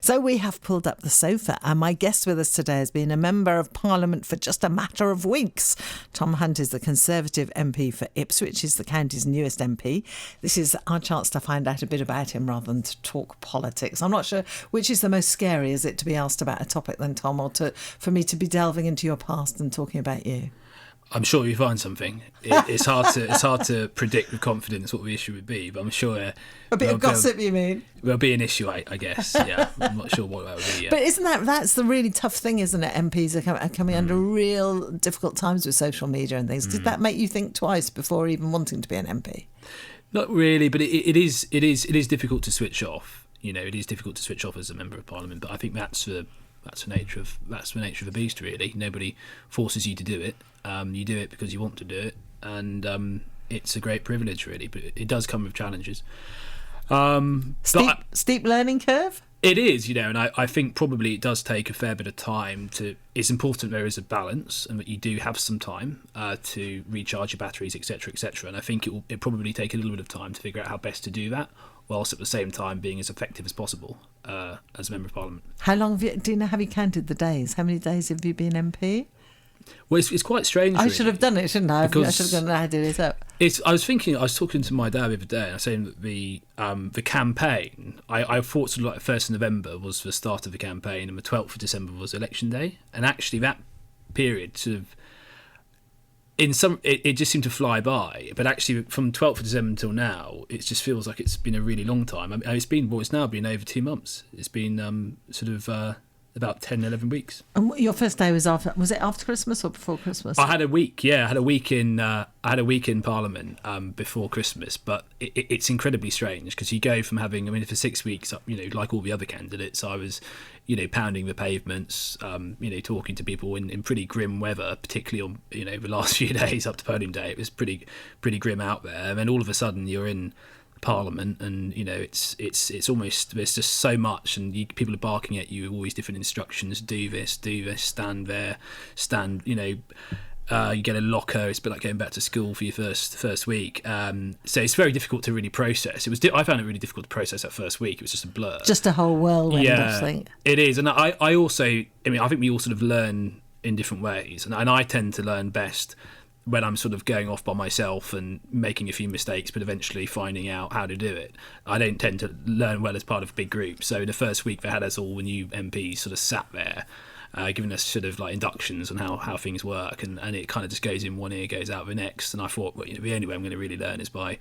So we have pulled up the sofa, and my guest with us today has been a Member of Parliament for just a matter of weeks. Tom Hunt is the Conservative MP for Ipswich. He's the county's newest MP. This is our chance to find out a bit about him rather than to talk politics. I'm not sure which is the most scary, is it to be asked about a topic than Tom, or for me to be delving into your past and talking about you? I'm sure you find something. It's hard to predict with confidence what the issue would be, but I'm sure a bit of gossip, you mean? There'll be an issue, I guess. Yeah, I'm not sure what that would be yet. But isn't that's the really tough thing, isn't it? MPs are coming under real difficult times with social media and things. Did that make you think twice before even wanting to be an MP? Not really, but it is difficult to switch off. You know, it is difficult to switch off as a Member of Parliament. But I think that's the nature of the beast. Really, nobody forces you to do it. You do it because you want to do it, and it's a great privilege, really. But it does come with challenges. Steep learning curve? It is, and I think probably it does take a fair bit of time to. It's important there is a balance, and that you do have some time to recharge your batteries, etc., etc. And I think it probably take a little bit of time to figure out how best to do that, whilst at the same time being as effective as possible as a Member of Parliament. How long have you counted the days? How many days have you been MP? Well, it's quite strange. I should have done it, shouldn't I? I should have gone, I did it up. I was talking to my dad the other day, and I was saying that the campaign, I thought sort of like 1st of November was the start of the campaign, and the 12th of December was election day. And actually that period sort of, it just seemed to fly by. But actually from 12th of December until now, it just feels like it's been a really long time. I mean, it's now been over 2 months. It's been about 10, 11 weeks. And your first day was it after Christmas or before Christmas? I had a week, yeah. I had a week in Parliament before Christmas, but it's incredibly strange because you go from having, for 6 weeks, like all the other candidates, I was, pounding the pavements, talking to people in pretty grim weather, particularly on, the last few days up to podium day. It was pretty grim out there. And then all of a sudden you're in Parliament, and it's almost, there's just so much, and people are barking at you with all these different instructions: do this, stand there, stand. You get a locker. It's a bit like going back to school for your first week. So it's very difficult to really process. I found it really difficult to process that first week. It was just a blur, just a whole whirlwind. I think it is, and I also, I think we all sort of learn in different ways, and I tend to learn best when I'm sort of going off by myself and making a few mistakes, but eventually finding out how to do it. I don't tend to learn well as part of a big group. So the first week they had us all, the new MPs, sort of sat there, giving us sort of like inductions on how things work, and it kind of just goes in one ear, goes out the next. And I thought, well, the only way I'm going to really learn is by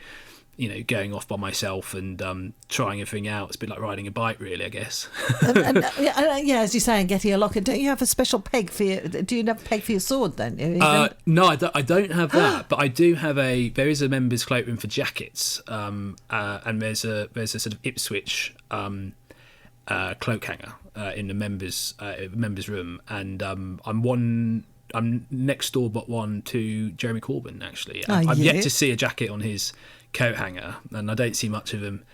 going off by myself and trying everything out. It's a bit like riding a bike, really, I guess. Yeah, as you say, and getting a locker. Don't you have a special peg for your? Do you have a peg for your sword then? No, I don't have that, but I do have there is a members' cloakroom for jackets, and there's a sort of Ipswich cloak hanger in the members' room, and I'm next door but one to Jeremy Corbyn, actually. I've yet to see a jacket on his coat hanger, and I don't see much of him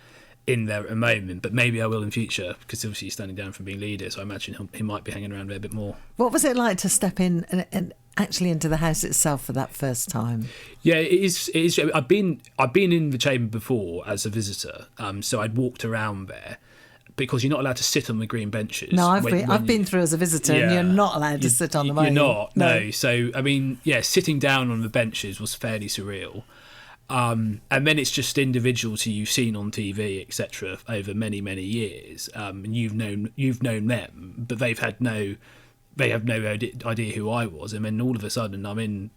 in there at the moment, but maybe I will in future, because obviously he's standing down from being leader, so I imagine he might be hanging around there a bit more. What was it like to step in and actually into the house itself for that first time? Yeah, it is. I've been in the chamber before as a visitor, so I'd walked around there, because you're not allowed to sit on the green benches. No, I've been through as a visitor, and you're not allowed to sit on them. You're not, no. So, sitting down on the benches was fairly surreal. And then it's just individuals who you've seen on TV, etc., over many, many years. And you've known them, but they have no idea who I was. And then all of a sudden, I'm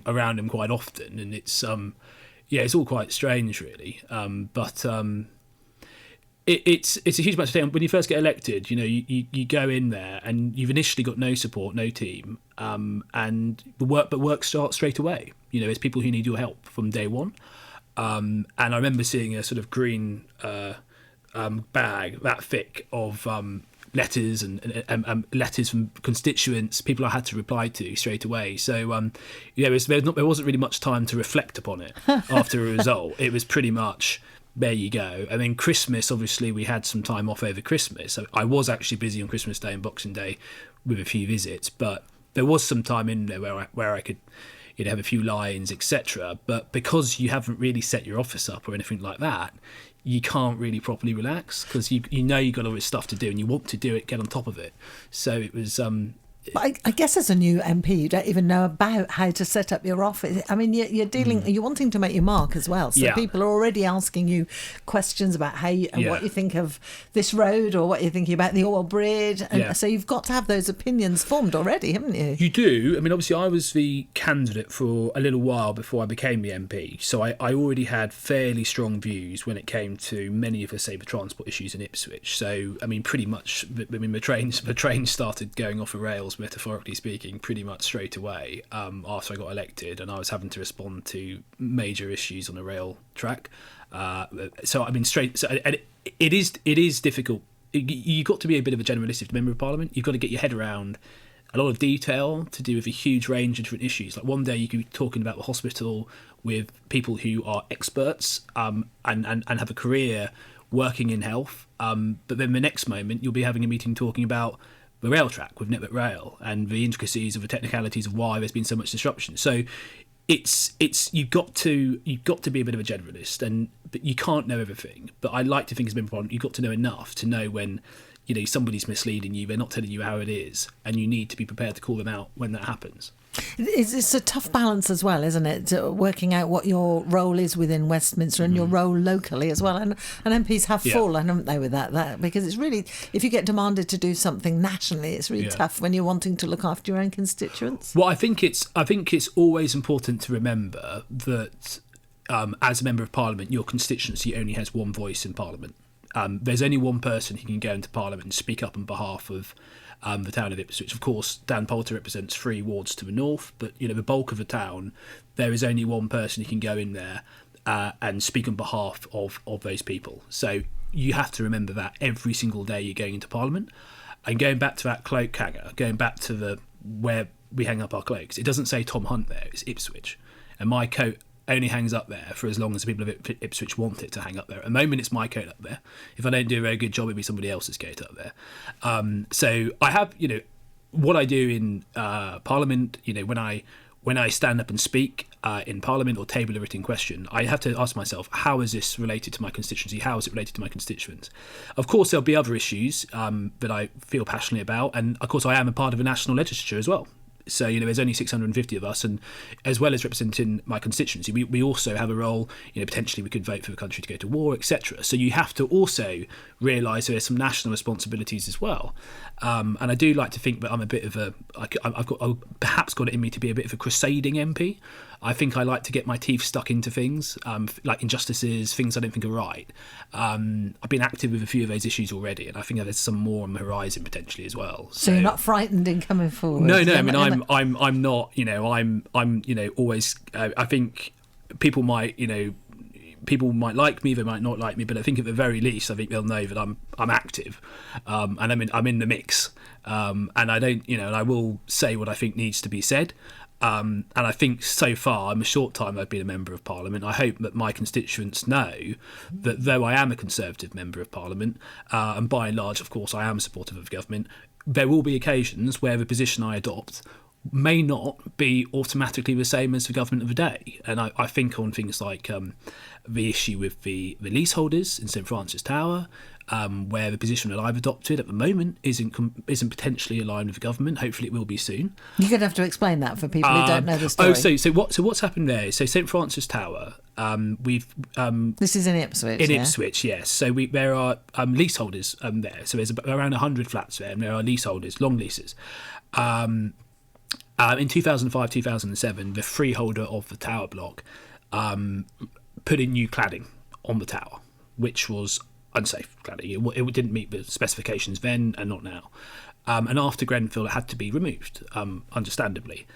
around them quite often, and it's all quite strange, really. It's a huge amount of thing. When you first get elected, you go in there and you've initially got no support, no team, and work starts straight away. There's people who need your help from day one. And I remember seeing a sort of green bag that thick of letters and letters from constituents, people I had to reply to straight away. So there wasn't really much time to reflect upon it after a result. It was pretty much, there you go. And then Christmas, obviously, we had some time off over Christmas. So I was actually busy on Christmas Day and Boxing Day with a few visits, but there was some time in there where I could, have a few lines, etc. But because you haven't really set your office up or anything like that, you can't really properly relax, because you know you've got all this stuff to do and you want to do it, get on top of it. So it was But I guess as a new MP, you don't even know about how to set up your office. I mean, you're wanting to make your mark as well. So people are already asking you questions about how what you think of this road, or what you're thinking about the Orwell Bridge. And so you've got to have those opinions formed already, haven't you? You do. I mean, obviously, I was the candidate for a little while before I became the MP. So I already had fairly strong views when it came to many of the, say, the transport issues in Ipswich. So, I mean, pretty much, the train started going off the rails, metaphorically speaking, pretty much straight away after I got elected, and I was having to respond to major issues on the rail track. So I mean, it is difficult. You've got to be a bit of a generalist if you're a member of Parliament. You've got to get your head around a lot of detail to do with a huge range of different issues. Like one day you could be talking about the hospital with people who are experts and have a career working in health, but then the next moment you'll be having a meeting talking about the rail track with Network Rail and the intricacies of the technicalities of why there's been so much disruption. So it's you've got to be a bit of a generalist, but you can't know everything. But I like to think as a member of Parliament, you've got to know enough to know when somebody's misleading you, they're not telling you how it is, and you need to be prepared to call them out when that happens. It's a tough balance as well, isn't it? Working out what your role is within Westminster and your role locally as well. And MPs have fallen, haven't they, with that? Because it's really, if you get demanded to do something nationally, it's really tough when you're wanting to look after your own constituents. Well, I think it's always important to remember that as a member of Parliament, your constituency only has one voice in Parliament. There's only one person who can go into Parliament and speak up on behalf of the town of Ipswich. Of course, Dan Poulter represents 3 wards to the north, but the bulk of the town, there is only one person who can go in there and speak on behalf of those people. So you have to remember that every single day you're going into Parliament. And going back to that cloak hanger, going back to where we hang up our cloaks, it doesn't say Tom Hunt there, it's Ipswich. And my coat only hangs up there for as long as the people of Ipswich want it to hang up there. At the moment, it's my coat up there. If I don't do a very good job, it'll be somebody else's coat up there. So I have, what I do in Parliament, when I stand up and speak in Parliament or table a written question, I have to ask myself, how is this related to my constituency? How is it related to my constituents? Of course, there'll be other issues that I feel passionately about. And of course, I am a part of a national legislature as well. So, there's only 650 of us, and as well as representing my constituency, we also have a role, potentially we could vote for the country to go to war, etc. So you have to also realise there's some national responsibilities as well. And I do like to think that I'm a bit of I've perhaps got it in me to be a bit of a crusading MP. I think I like to get my teeth stuck into things, like injustices, things I don't think are right. I've been active with a few of those issues already, and I think there's some more on the horizon potentially as well. So you're not frightened in coming forward? No. I mean, I'm not. I'm always. I think people might like me, they might not like me, but I think at the very least, I think they'll know that I'm active, and I'm in the mix, and I don't, and I will say what I think needs to be said. And I think so far, in the short time I've been a member of Parliament, I hope that my constituents know that though I am a Conservative member of Parliament, and by and large, of course, I am supportive of government, there will be occasions where the position I adopt may not be automatically the same as the government of the day. And I think on things like the issue with the leaseholders in St Francis Tower, where the position that I've adopted at the moment isn't potentially aligned with the government. Hopefully it will be soon. You're going to have to explain that for people who don't know the story. So what's happened there? So St Francis Tower, we've this is in Ipswich. Ipswich, yes. So there are leaseholders there. So there's around 100 flats there, and there are leaseholders, long leases. In 2005, 2007, the freeholder of the tower block put in new cladding on the tower, which was unsafe cladding. It didn't meet the specifications then and not now. And after Grenfell, it had to be removed, understandably.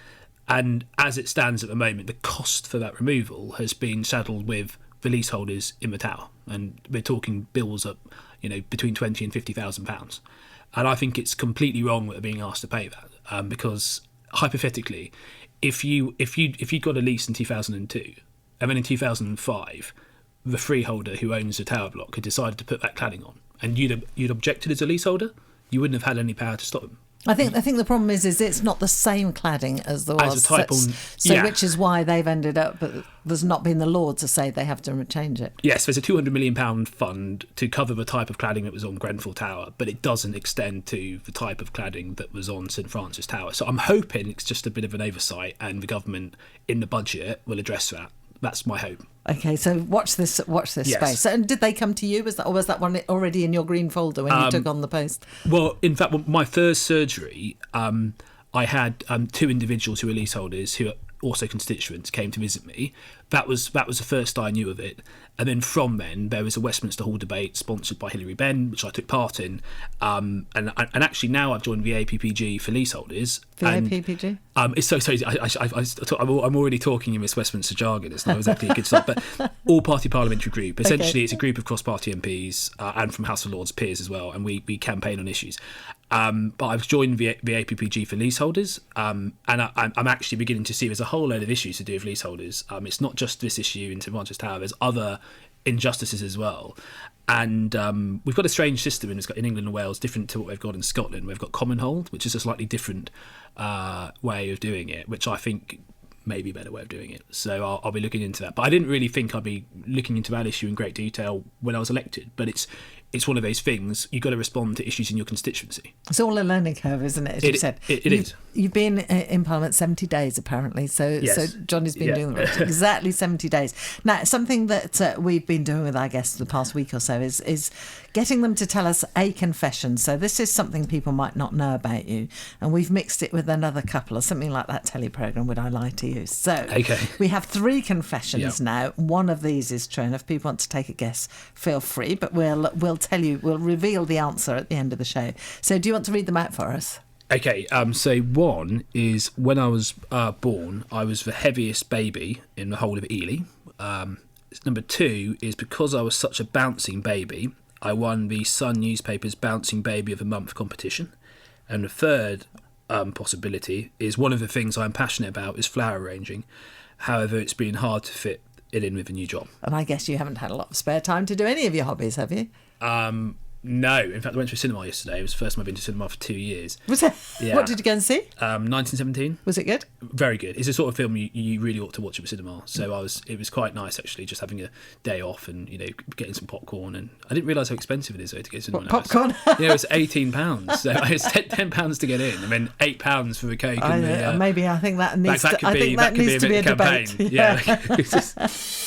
And as it stands at the moment, the cost for that removal has been saddled with the leaseholders in the tower. And we're talking bills up, between £20,000 and £50,000. And I think it's completely wrong that they're being asked to pay that, because hypothetically, if you got a lease in 2002, and then in 2005, the freeholder who owns the tower block had decided to put that cladding on, and you'd objected as a leaseholder, you wouldn't have had any power to stop them. I think the problem is it's not the same cladding as there was. As a type on, which is why they've ended up, but there's not been the law to say they have to change it. Yes, there's a £200 million fund to cover the type of cladding that was on Grenfell Tower, but it doesn't extend to the type of cladding that was on St Francis Tower. So I'm hoping it's just a bit of an oversight, and the government in the budget will address that. That's my hope. Okay, so watch this space. So, and did they come to you? Or was that one already in your green folder when you took on the post? Well, in fact, my first surgery, I had two individuals who were leaseholders who are also constituents came to visit me. That was the first I knew of it. And then from then, there was a Westminster Hall debate sponsored by Hilary Benn, which I took part in. And actually now I've joined the APPG for leaseholders. The APPG? It's so easy. I'm already talking in this Westminster jargon. It's not exactly a good start. But all-party parliamentary group. Essentially, It's a group of cross-party MPs and from House of Lords peers as well, and we campaign on issues. But I've joined the APPG for leaseholders, and I'm actually beginning to see there's a whole load of issues to do with leaseholders. It's not just this issue in St Francis Tower. There's other injustices as well. And we've got a strange system in England and Wales, different to what we've got in Scotland. We've got common hold, which is a slightly different way of doing it, which I think may be a better way of doing it. So I'll be looking into that. But I didn't really think I'd be looking into that issue in great detail when I was elected. But it's one of those things, you've got to respond to issues in your constituency. It's all a learning curve, isn't it, as you said? It is. You've been in Parliament 70 days, apparently, so Johnny's been doing the exactly 70 days. Now, something that we've been doing with our guests the past week or so is getting them to tell us a confession. So this is something people might not know about you, and we've mixed it with another couple, or something like that telly programme, Would I Lie to You? So we have 3 confessions now. One of these is true, and if people want to take a guess, feel free, but we'll tell you, we'll reveal the answer at the end of the show. So do you want to read them out for us? Okay, so one is, when I was born, I was the heaviest baby in the whole of Ely. Number 2 is, because I was such a bouncing baby, I won the Sun newspaper's Bouncing Baby of the Month competition. And the third possibility is, one of the things I'm passionate about is flower arranging. However, it's been hard to fit it in with a new job. And I guess you haven't had a lot of spare time to do any of your hobbies, have you? No. In fact, I went to a cinema yesterday. It was the first time I've been to cinema for 2 years. Was it? Yeah. What did you go and see? 1917. Was it good? Very good. It's a sort of film you really ought to watch at the cinema. So it was quite nice, actually, just having a day off and, getting some popcorn. And I didn't realise how expensive it is, though, to get to cinema. Popcorn? It's £18. So it's £10 to get in. I mean, £8 for the Coke. Maybe I think that needs to be a debate. Yeah.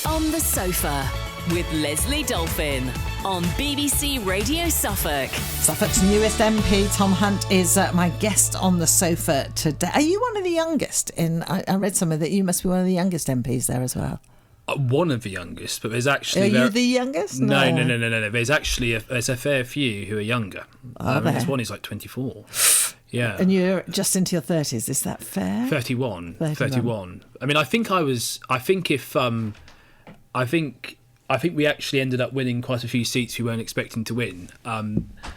On the Sofa with Lesley Dolphin on BBC Radio Suffolk. Suffolk's newest MP, Tom Hunt, is my guest on the sofa today. Are you one of the youngest? I read somewhere that you must be one of the youngest MPs there as well. One of the youngest, but there's actually... Are you the youngest? No. There's actually there's a fair few who are younger. There's one who's like 24. Yeah. And you're just into your 30s, is that fair? 31. I mean, I think we actually ended up winning quite a few seats we weren't expecting to win.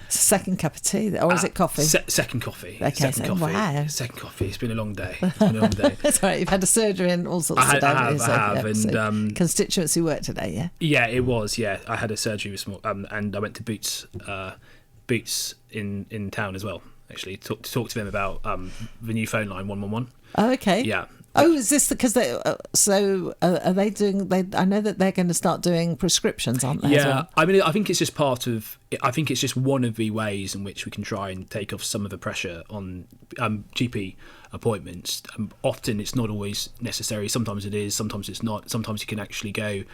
Second cup of tea, or is it coffee? Second coffee. Okay, second coffee. Wow. Second coffee. It's been a long day. That's right. You've had a surgery and all sorts of stuff. I have. And constituency work today, yeah? Yeah, it was. Yeah, I had a surgery this morning, and I went to Boots in town as well. Actually, to talk to them about the new phone line 111. Oh, okay. Yeah. Oh, is this because they? Are they doing? I know that they're going to start doing prescriptions, aren't they? Yeah, as well? I mean, I think it's just part of. I think it's just one of the ways in which we can try and take off some of the pressure on GP appointments. Often, it's not always necessary. Sometimes it is. Sometimes it's not. Sometimes you can actually go,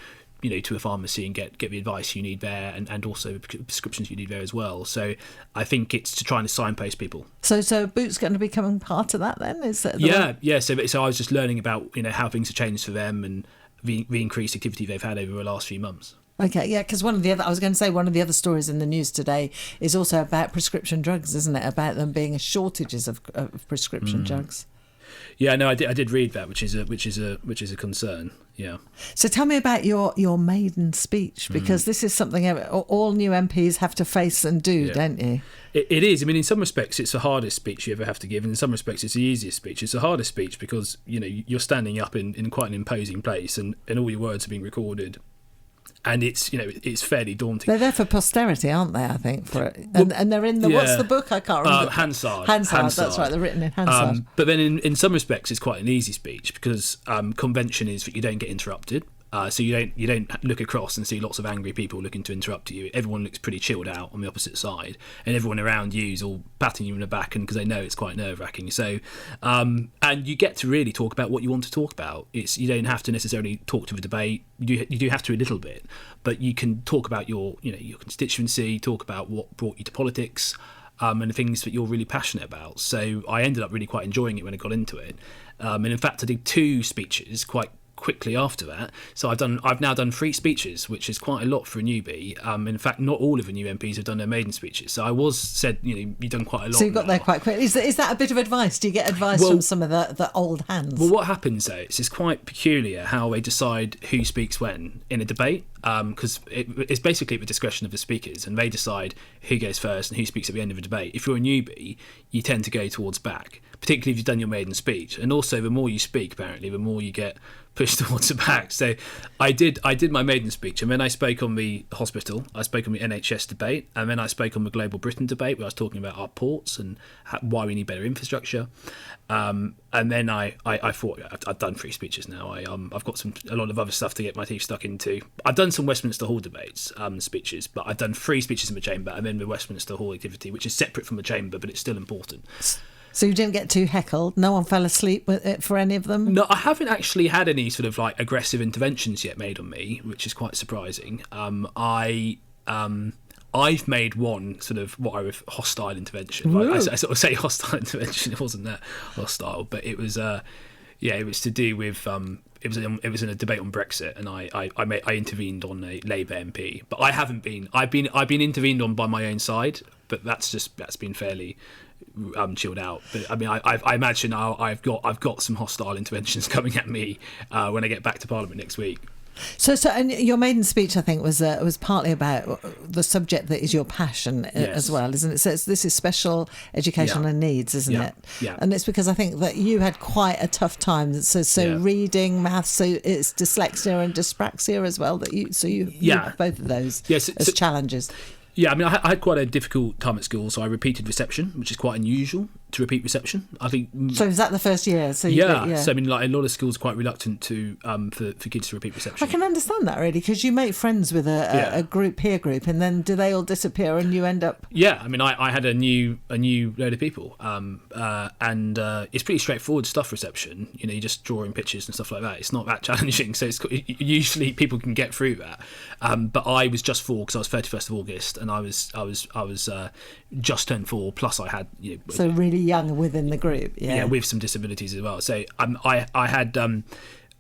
to a pharmacy and get the advice you need there, and also prescriptions you need there as well. So I think it's to try and signpost people. So Boots going to be becoming part of that then? Is that yeah. So I was just learning about how things have changed for them and the increased activity they've had over the last few months. Okay, yeah, because one of the other stories in the news today is also about prescription drugs, isn't it? About them being shortages of prescription drugs. Yeah, no, I did read that, which is a concern. Yeah. So tell me about your maiden speech, because this is something all new MPs have to face and do, don't you? It is. I mean, in some respects, it's the hardest speech you ever have to give, and in some respects, it's the easiest speech. It's the hardest speech because you're standing up in quite an imposing place, and all your words are being recorded. And it's it's fairly daunting. They're there for posterity, aren't they? I think and they're in the what's the book? I can't remember. Hansard. Hansard. That's right. They're written in Hansard. But then in some respects, it's quite an easy speech because convention is that you don't get interrupted. So you don't look across and see lots of angry people looking to interrupt you. Everyone looks pretty chilled out on the opposite side, and everyone around you is all patting you in the back, and because they know it's quite nerve-wracking. So, and you get to really talk about what you want to talk about. You don't have to necessarily talk to a debate. You do have to a little bit, but you can talk about your constituency, talk about what brought you to politics, and the things that you're really passionate about. So I ended up really quite enjoying it when I got into it, and in fact I did 2 speeches quite quickly after that. So I've now done 3 speeches, which is quite a lot for a newbie. In fact, not all of the new MPs have done their maiden speeches. So I was said, you've done quite a lot. So you got there quite quickly. Is that a bit of advice? Do you get advice from some of the old hands? Well, what happens though, it's quite peculiar how they decide who speaks when in a debate. Because it's basically at the discretion of the speakers, and they decide who goes first and who speaks at the end of a debate. If you're a newbie, you tend to go towards back, particularly if you've done your maiden speech. And also, the more you speak, apparently, the more you get pushed towards the back. So I did my maiden speech, and then I spoke on the hospital, I spoke on the NHS debate, and then I spoke on the Global Britain debate, where I was talking about our ports and why we need better infrastructure. And then I thought I've done 3 speeches now. I've got a lot of other stuff to get my teeth stuck into. I've done some Westminster Hall debates speeches, but I've done 3 speeches in the chamber, and then the Westminster Hall activity, which is separate from the chamber, but it's still important. So you didn't get too heckled? No one fell asleep with it for any of them? No, I haven't actually had any sort of like aggressive interventions yet made on me, which is quite surprising. I've made one sort of what I would hostile intervention. Like, I sort of say hostile intervention. It wasn't that hostile, but it was it was to do with it was in a debate on Brexit, and I intervened on a Labour MP. But I haven't been. I've been intervened on by my own side, but that's been fairly chilled out. But I mean, I imagine I've got some hostile interventions coming at me when I get back to Parliament next week. So, and your maiden speech, I think, was partly about the subject that is your passion as well, isn't it? So this is special educational needs, isn't it? Yeah. And it's because I think that you had quite a tough time. So reading, maths, so it's dyslexia and dyspraxia as well. You have both of those as challenges. Yeah, I mean, I had quite a difficult time at school, so I repeated reception, which is quite unusual to repeat reception. I think. So is that the first year? So So I mean, like a lot of schools are quite reluctant to for kids to repeat reception. I can understand that really, because you make friends with a peer group, and then do they all disappear and you end up? Yeah, I mean, I had a new load of people, and it's pretty straightforward stuff. Reception, you just drawing pictures and stuff like that. It's not that challenging, so usually people can get through that. But I was just 4 because I was 31st of August. And I was just turned 4. Plus, I had so really young within the group, with some disabilities as well. So I had, and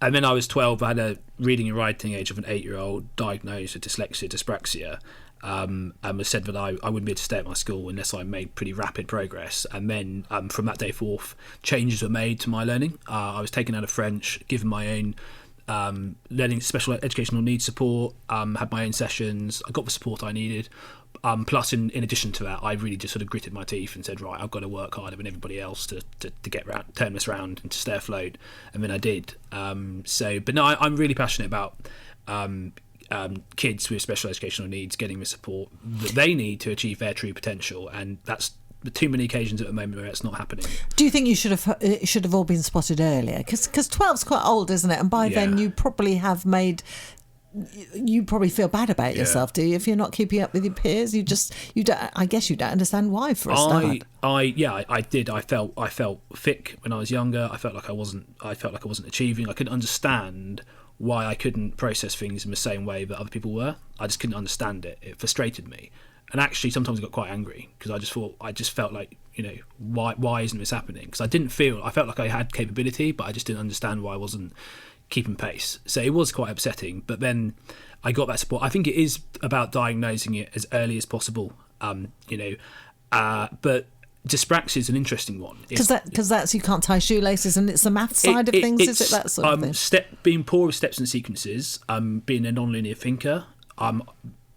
then I was 12. I had a reading and writing age of an 8-year-old diagnosed with dyslexia, dyspraxia, and was said that I wouldn't be able to stay at my school unless I made pretty rapid progress. And then from that day forth, changes were made to my learning. I was taken out of French, given my own. Learning special educational needs support, had my own sessions. I got the support I needed. Plus, in addition to that, I really just sort of gritted my teeth and said, right, I've got to work harder than everybody else to turn this around and to stay afloat. And then I did. But no, I'm really passionate about kids with special educational needs getting the support that they need to achieve their true potential, and that's too many occasions at the moment where it's not happening. Do you think it should have all been spotted earlier? Because 12's quite old, isn't it? And by then you probably have made. You probably feel bad about yourself, do you? If you're not keeping up with your peers, you don't. I guess you don't understand why. For a start, I did. I felt thick when I was younger. I felt like I wasn't achieving. I couldn't understand why I couldn't process things in the same way that other people were. I just couldn't understand it. It frustrated me. And actually, sometimes I got quite angry because I just felt like, why isn't this happening? Because I felt like I had capability, but I just didn't understand why I wasn't keeping pace. So it was quite upsetting. But then I got that support. I think it is about diagnosing it as early as possible. But dyspraxia is an interesting one. Because that's you can't tie shoelaces, and it's the math side of things. Is it that sort of thing? Being poor with steps and sequences, being a non-linear thinker,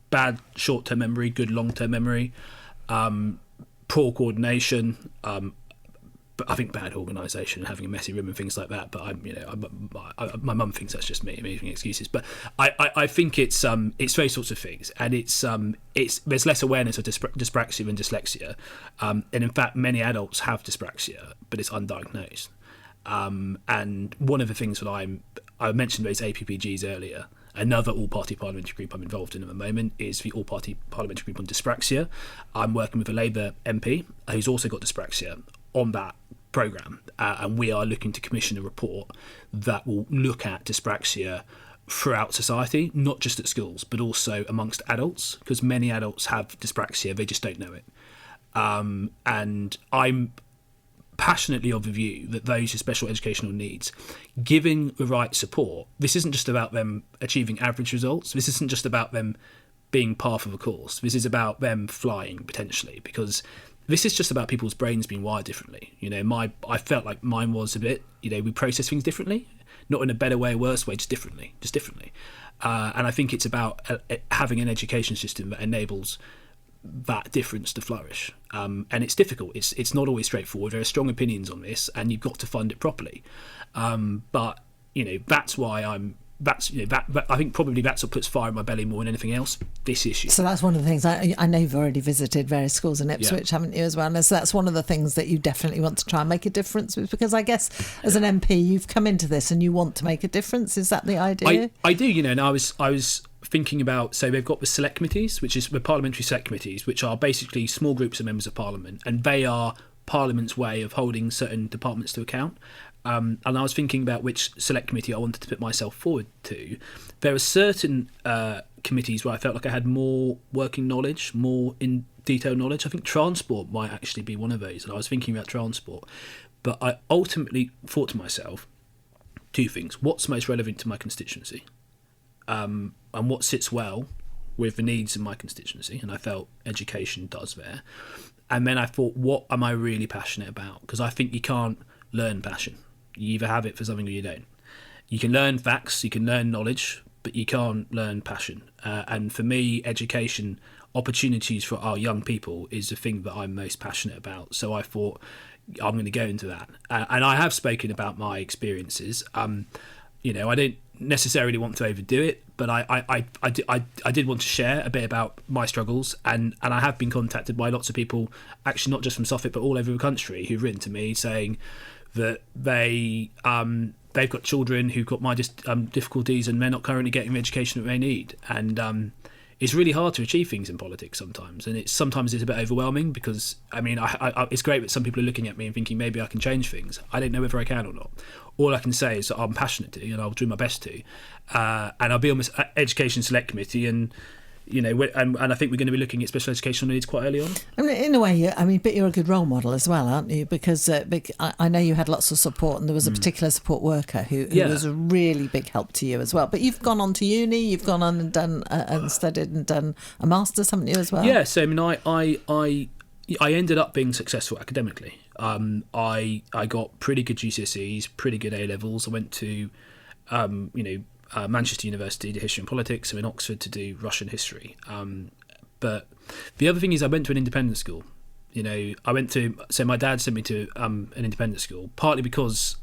bad short-term memory, good long-term memory, poor coordination, I think bad organisation, having a messy room and things like that. But my mum thinks that's just me making excuses. But I think it's those sorts of things, and there's less awareness of dyspraxia than dyslexia, and in fact many adults have dyspraxia, but it's undiagnosed. And one of the things that I mentioned those APPGs earlier. Another all-party parliamentary group I'm involved in at the moment is the all-party parliamentary group on dyspraxia. I'm working with a Labour MP who's also got dyspraxia on that programme, and we are looking to commission a report that will look at dyspraxia throughout society, not just at schools, but also amongst adults, because many adults have dyspraxia, they just don't know it. And I'm passionately of the view that those with special educational needs, giving the right support, this isn't just about them achieving average results, this isn't just about them being par for the course, this is about them flying potentially, because this is just about people's brains being wired differently. I felt like mine was a bit, we process things differently, not in a better way, worse way, just differently. And I think it's about having an education system that enables that difference to flourish, and it's difficult. It's not always straightforward. There are strong opinions on this, and you've got to fund it properly. But that's why I think probably that's what puts fire in my belly more than anything else. This issue. So that's one of the things. I know you've already visited various schools in Ipswich, haven't you, as well? And so that's one of the things that you definitely want to try and make a difference with, because I guess as an MP, you've come into this and you want to make a difference. Is that the idea? I do. And I was thinking about, so they've got the select committees, which is the parliamentary select committees, which are basically small groups of members of parliament, and they are Parliament's way of holding certain departments to account. And I was thinking about which select committee I wanted to put myself forward to. There are certain committees where I felt like I had more working knowledge, more in detail knowledge. I think transport might actually be one of those, and I was thinking about transport. But I ultimately thought to myself, two things. What's most relevant to my constituency? And what sits well with the needs of my constituency, and I felt education does there. And then I thought, what am I really passionate about? Because I think you can't learn passion. You either have it for something or you don't. You can learn facts, you can learn knowledge, but you can't learn passion. And for me, education, opportunities for our young people is the thing that I'm most passionate about. So I thought, I'm going to go into that. And I have spoken about my experiences. I don't necessarily want to overdo it, but I did want to share a bit about my struggles, and I have been contacted by lots of people, actually not just from Suffolk but all over the country, who've written to me saying that they've got children who've got my difficulties and they're not currently getting the education that they need, and it's really hard to achieve things in politics sometimes, and sometimes it's a bit overwhelming, because it's great that some people are looking at me and thinking maybe I can change things. I don't know whether I can or not. All I can say is that I'm passionate to, and I'll do my best to, and I'll be on this education select committee, and and I think we're going to be looking at special educational needs quite early on. I mean, in a way, but you're a good role model as well, aren't you? Because I know you had lots of support, and there was a particular support worker who was a really big help to you as well. But you've gone on to uni, you've gone on and done and studied and done a master's, haven't you, as well? Yeah, so I ended up being successful academically. I got pretty good GCSEs, pretty good A levels. I went to Manchester University to history and politics, so in Oxford to do Russian history. But the other thing is I went to an independent school. So my dad sent me to an independent school, partly because,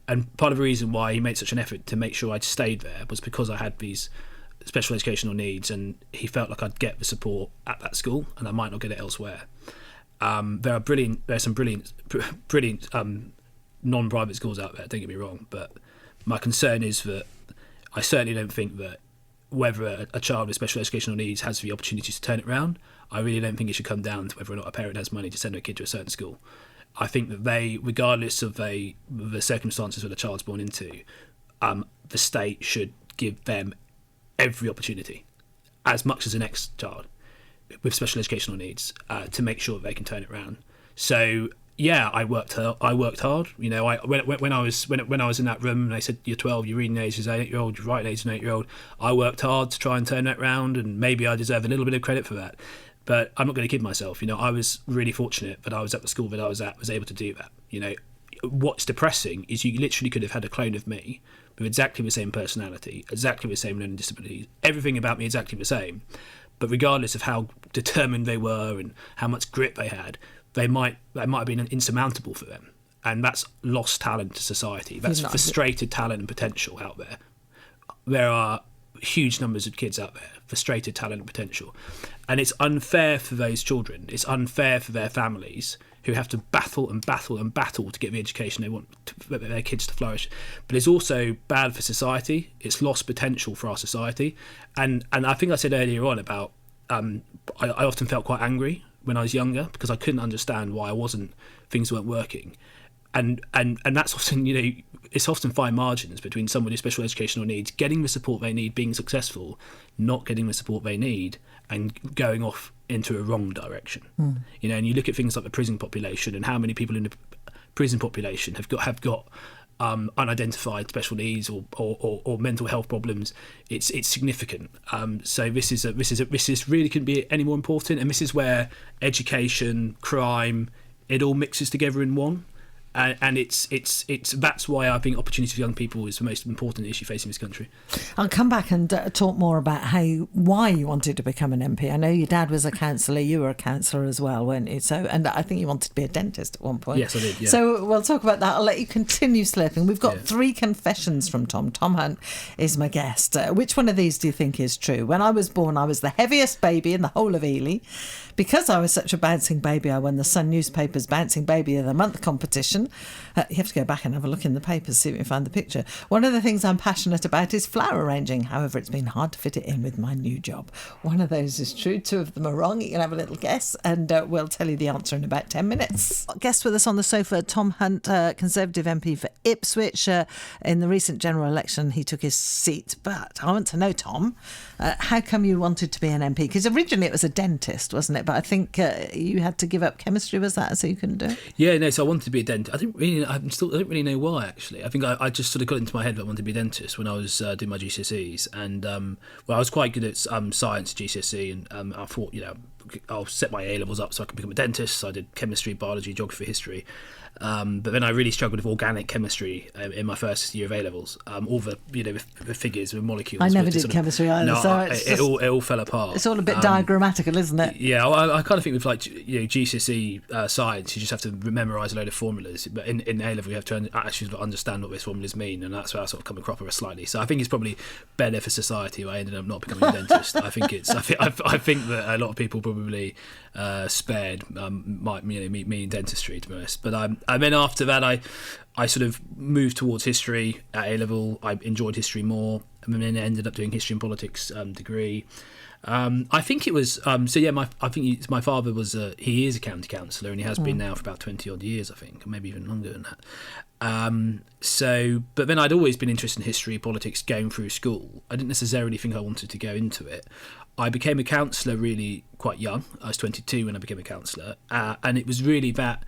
and part of the reason why he made such an effort to make sure I'd stayed there was because I had these special educational needs, and he felt like I'd get the support at that school and I might not get it elsewhere. There are some brilliant non-private schools out there, don't get me wrong, but my concern is that I certainly don't think that whether a child with special educational needs has the opportunity to turn it around, I really don't think it should come down to whether or not a parent has money to send a kid to a certain school. I think that they, regardless of the circumstances that a child's born into, the state should give them every opportunity, as much as the next child with special educational needs, to make sure that they can turn it around. So yeah, I worked hard. When I was in that room and they said you're 12, you're reading age as an 8-year-old, you're writing age as an 8-year-old, I worked hard to try and turn that round, and maybe I deserve a little bit of credit for that. But I'm not going to kid myself. I was really fortunate that I was at the school that I was at, was able to do that. What's depressing is you literally could have had a clone of me with exactly the same personality, exactly the same learning disabilities, everything about me exactly the same. But regardless of how determined they were and how much grit they had, that might have been insurmountable for them. and that's lost talent to society. That's frustrated talent and potential out there. There are huge numbers of kids out there, frustrated talent and potential, and it's unfair for those children. It's unfair for their families who have to battle and battle and battle to get the education they want their kids to flourish. But it's also bad for society. It's lost potential for our society, and I think I said earlier on about I often felt quite angry when I was younger because I couldn't understand why things weren't working. And that's often, it's often fine margins between someone with special educational needs getting the support they need, being successful, not getting the support they need, and going off into a wrong direction. And you look at things like the prison population and how many people in the prison population have got unidentified special needs or mental health problems. It's significant. So this really couldn't be any more important. And this is where education, crime, it all mixes together in one. And it's that's why I think opportunity for young people is the most important issue facing this country. I'll come back and talk more about why you wanted to become an MP. I know your dad was a councillor, you were a councillor as well, weren't you? So, and I think you wanted to be a dentist at one point. Yes, I did. Yeah. So we'll talk about that. I'll let you continue slurping. We've got 3 confessions from Tom. Tom Hunt is my guest. Which one of these do you think is true? When I was born, I was the heaviest baby in the whole of Ely. Because I was such a bouncing baby, I won the Sun newspaper's Bouncing Baby of the Month competition. You have to go back and have a look in the papers, see if you can find the picture. One of the things I'm passionate about is flower arranging. However, it's been hard to fit it in with my new job. One of those is true. 2 of them are wrong. You can have a little guess and we'll tell you the answer in about 10 minutes. Guest with us on the sofa, Tom Hunt, Conservative MP for Ipswich. In the recent general election, he took his seat. But I want to know, Tom, how come you wanted to be an MP? Because originally it was a dentist, wasn't it? But I think you had to give up chemistry, was that, so you couldn't do it? Yeah, no, so I wanted to be a dentist. I don't really know why, actually. I think I just sort of got into my head that I wanted to be a dentist when I was doing my GCSEs. And, I was quite good at science GCSE, and I thought, I'll set my A-levels up so I can become a dentist. So I did chemistry, biology, geography, history. But then I really struggled with organic chemistry in my first year of A-levels. All the the figures with molecules. I never did chemistry either. No, so it all fell apart. It's all a bit diagrammatical, isn't it? Yeah, I kind of think with GCSE science, you just have to memorise a load of formulas. But in A-level, you have to actually understand what those formulas mean, and that's where I sort of come across slightly. So I think it's probably better for society. I ended up not becoming a dentist. I think that a lot of people probably spared me in dentistry, to be honest. But and then after that, I sort of moved towards history at A-level. I enjoyed history more, and then ended up doing history and politics degree. I think it was my father was he is a county councillor, and he has been now for about 20 odd years, I think, maybe even longer than that. But then I'd always been interested in history, politics, going through school. I didn't necessarily think I wanted to go into it. I became a councillor really quite young. I was 22 when I became a councillor, and it was really that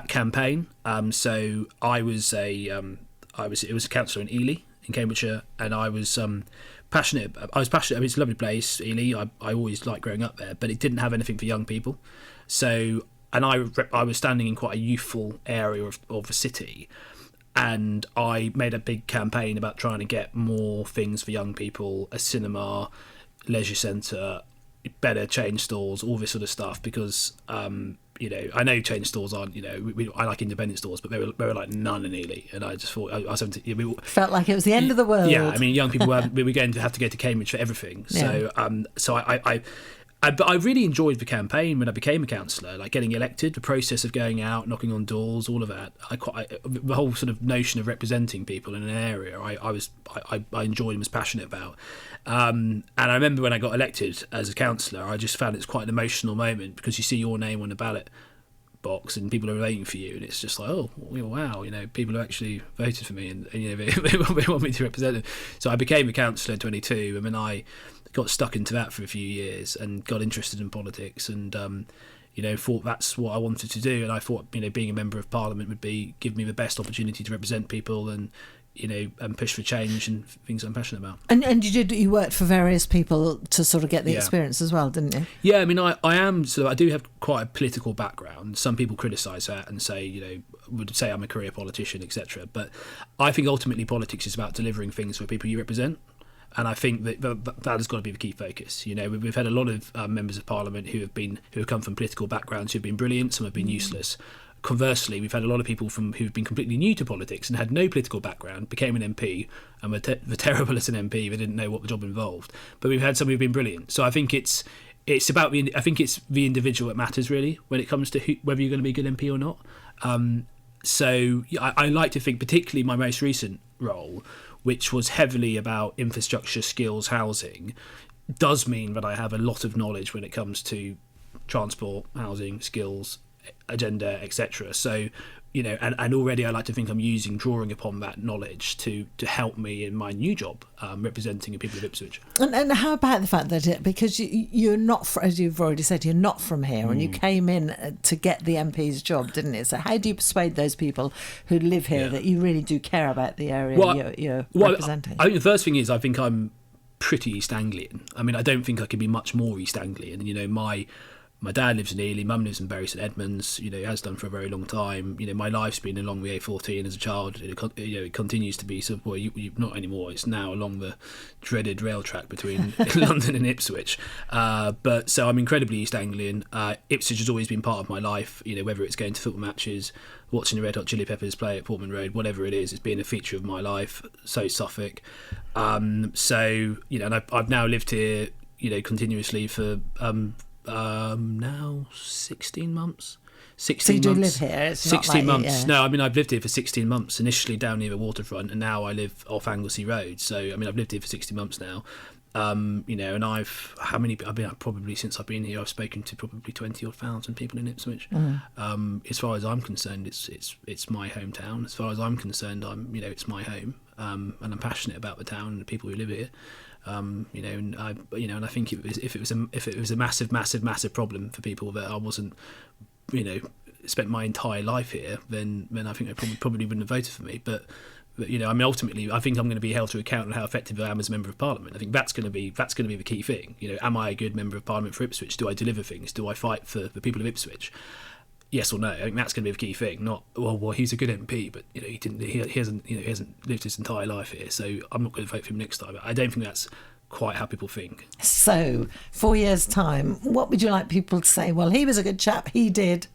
campaign. So it was a councillor in Ely in Cambridgeshire, and I was passionate. I mean, it's a lovely place, Ely. I always liked growing up there, but it didn't have anything for young people. So, and I was standing in quite a youthful area of the city, and I made a big campaign about trying to get more things for young people: a cinema, leisure centre, better change stores, all this sort of stuff. Because I know change stores aren't. I like independent stores, but there were like none in Ely, and I just thought felt like it was the end of the world. Yeah, I mean, young people we were going to have to go to Cambridge for everything. So, but I really enjoyed the campaign when I became a councillor, like getting elected, the process of going out, knocking on doors, all of that. The whole sort of notion of representing people in an area, I enjoyed and was passionate about. And I remember when I got elected as a councillor, I just found it's quite an emotional moment because you see your name on the ballot box and people are voting for you, and it's just like, oh wow, people have actually voted for me, and they want me to represent them. So I became a councillor at 22, and then I got stuck into that for a few years and got interested in politics, and thought that's what I wanted to do. And I thought being a member of Parliament would give me the best opportunity to represent people and push for change and things I'm passionate about. And you worked for various people to sort of get the experience as well, didn't you? Yeah, I mean, I do have quite a political background. Some people criticise that and say, would say I'm a career politician, etc. But I think ultimately politics is about delivering things for people you represent. And I think that has got to be the key focus. We've had a lot of members of Parliament who have come from political backgrounds who've been brilliant. Some have been useless. conversely, we've had a lot of people who've been completely new to politics and had no political background, became an MP, and were terrible as an MP. They didn't know what the job involved. But we've had some who've been brilliant. So I think it's about I think it's the individual that matters really when it comes to whether you're going to be a good MP or not. So I like to think, particularly my most recent role, which was heavily about infrastructure, skills, housing, does mean that I have a lot of knowledge when it comes to transport, housing, skills, agenda, etc. So, and already I like to think I'm drawing upon that knowledge to help me in my new job, representing the people of Ipswich. And how about the fact that because you're not, as you've already said, you're not from here, and you came in to get the MP's job, didn't it? So how do you persuade those people who live here that you really do care about the area you're representing? I think the first thing is I think I'm pretty East Anglian. I mean, I don't think I could be much more East Anglian. My dad lives in Ely, mum lives in Bury St Edmunds, has done for a very long time. My life's been along the A14 as a child. It continues to be sort of, not anymore, it's now along the dreaded rail track between London and Ipswich. But so I'm incredibly East Anglian. Ipswich has always been part of my life, whether it's going to football matches, watching the Red Hot Chili Peppers play at Portman Road, whatever it is, it's been a feature of my life. So Suffolk. And I've now lived here, continuously for now 16 months. 16 so you do months. Live here? It's 16 not like, months. No, I've lived here for 16 months, initially down near the waterfront, and now I live off Anglesey Road. So, I've lived here for 16 months now. And I've probably, since I've been here, I've spoken to probably 20,000 people in Ipswich. As far as I'm concerned, it's my hometown. As far as I'm concerned, it's my home. And I'm passionate about the town and the people who live here. And I think if it was a massive problem for people that I wasn't, spent my entire life here, then I think they probably wouldn't have voted for me. But ultimately, I think I'm going to be held to account on how effective I am as a member of Parliament. I think that's going to be the key thing. Am I a good member of Parliament for Ipswich? Do I deliver things? Do I fight for the people of Ipswich? Yes or no? I think that's going to be the key thing. Not well, he's a good MP, but he hasn't lived his entire life here, so I'm not going to vote for him next time. I don't think that's quite how people think. So, 4 years' time, what would you like people to say? Well, he was a good chap. He did.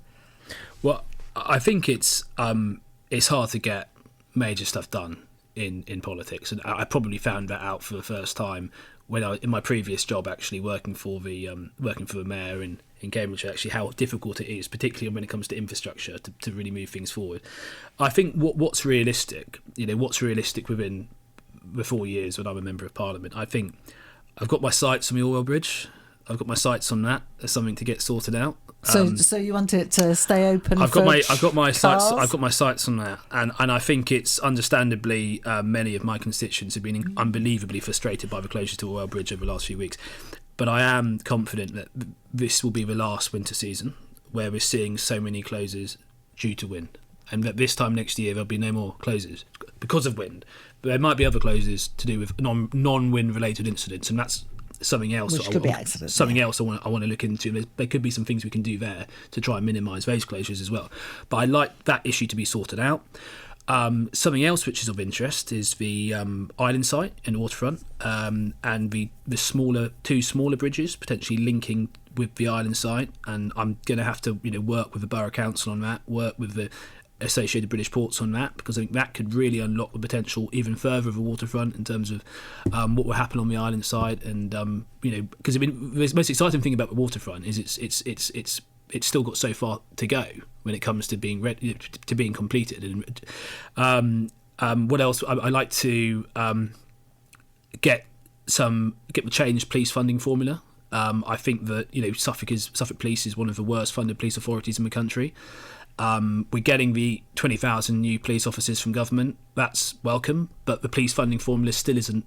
Well, I think it's hard to get major stuff done in politics, and I probably found that out for the first time when I in my previous job, actually working for the mayor in Cambridge, actually how difficult it is, particularly when it comes to infrastructure, to really move things forward. I think what's realistic within the 4 years when I'm a member of Parliament. I think I've got my sights on the Orwell Bridge. I've got my sights on that. There's something to get sorted out. So you want it to stay open? I've got my sights on that, and I think it's understandably many of my constituents have been unbelievably frustrated by the closure to Orwell Bridge over the last few weeks. But I am confident that this will be the last winter season where we're seeing so many closures due to wind, and that this time next year there'll be no more closures because of wind. But there might be other closures to do with non-wind related incidents, and that's something else. Which could be accidents. Something else I want to look into. There could be some things we can do there to try and minimise those closures as well. But I like that issue to be sorted out. Something else which is of interest is the island site in the waterfront, and the two smaller bridges potentially linking with the island site. And I'm going to have to work with the Borough Council on that, work with the Associated British Ports on that, because I think that could really unlock the potential even further of the waterfront in terms of what will happen on the island side. And because the most exciting thing about the waterfront is it's still got so far to go when it comes to being to being completed. And what else? I like to get the changed police funding formula. I think that Suffolk Police is one of the worst funded police authorities in the country. We're getting the 20,000 new police officers from government. That's welcome, but the police funding formula still isn't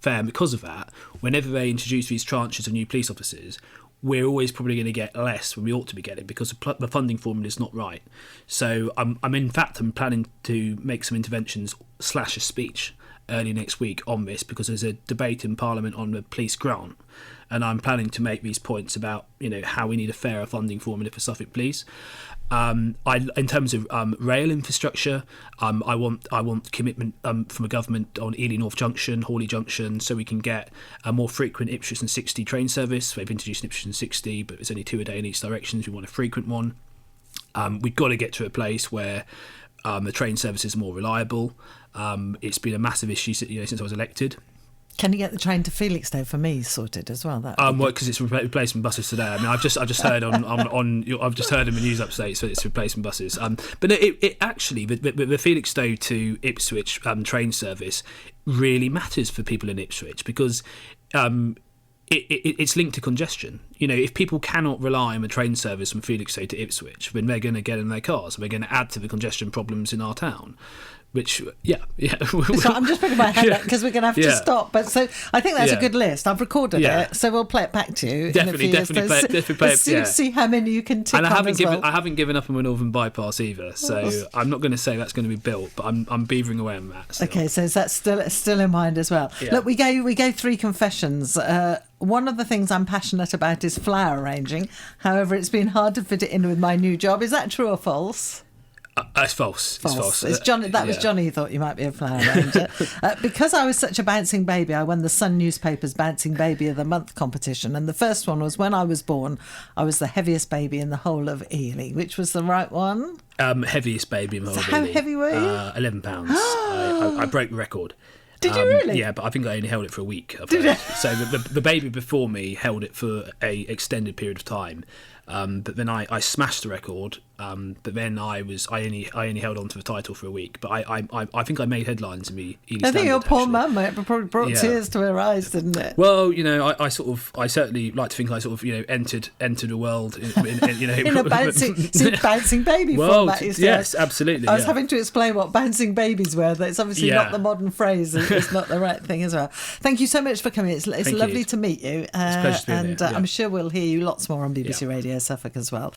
fair. And because of that, whenever they introduce these tranches of new police officers, we're always probably going to get less than we ought to be getting because the funding formula is not right. So I'm planning to make some interventions / a speech early next week on this, because there's a debate in Parliament on the police grant, and I'm planning to make these points about how we need a fairer funding formula for Suffolk Police. In terms of rail infrastructure, I want commitment from the government on Ely North Junction, Hawley Junction, so we can get a more frequent Ipswich and 60 train service. They've introduced an Ipswich and 60, but it's only 2 a day in each direction. We want a frequent one. We've got to get to a place where the train service is more reliable. It's been a massive issue since I was elected. Can you get the train to Felixstowe for me sorted as well? Well, because it's replacement buses today. I mean, I've just heard I've just heard in the news update, so it's replacement buses. But it actually the Felixstowe to Ipswich train service really matters for people in Ipswich because it's linked to congestion. If people cannot rely on a train service from Felixstowe to Ipswich, then they're going to get in their cars. We're going to add to the congestion problems in our town. Which, yeah. So I'm just putting my hand up because we're going to have to stop. But so I think that's a good list. I've recorded it, so we'll play it back to you. Definitely play it. See how many you can tick and I haven't given up on the Northern Bypass either. So I'm not going to say that's going to be built, but I'm beavering away on that. Still. Okay, so is that still in mind as well? Yeah. Look, we go three confessions. One of the things I'm passionate about is flower arranging. However, it's been hard to fit it in with my new job. Is that true or false? It's false. It's false. It's Johnny. That was Johnny who thought you might be a flower arranger. Because I was such a bouncing baby, I won the Sun newspaper's Bouncing Baby of the Month competition. And the first one was when I was born, I was the heaviest baby in the whole of Ely. Which was the right one? Heaviest baby in the whole of Ely. How heavy were you? 11 pounds. I broke the record. Did you really? Yeah, but I think I only held it for a week. Did so the baby before me held it for a extended period of time. But then I smashed the record. But then I only held on to the title for a week. But I think I made headlines in the Ely I think your Standard, poor actually. mum probably brought tears to her eyes, didn't it? Well, I certainly like to think I sort of entered the world in a bouncing baby format. Yes, absolutely. I was having to explain what bouncing babies were. That's obviously not the modern phrase. It's not the right thing as well. Thank you so much for coming. It's lovely to meet you. It's a pleasure to be here. I'm sure we'll hear you lots more on BBC Radio Suffolk as well.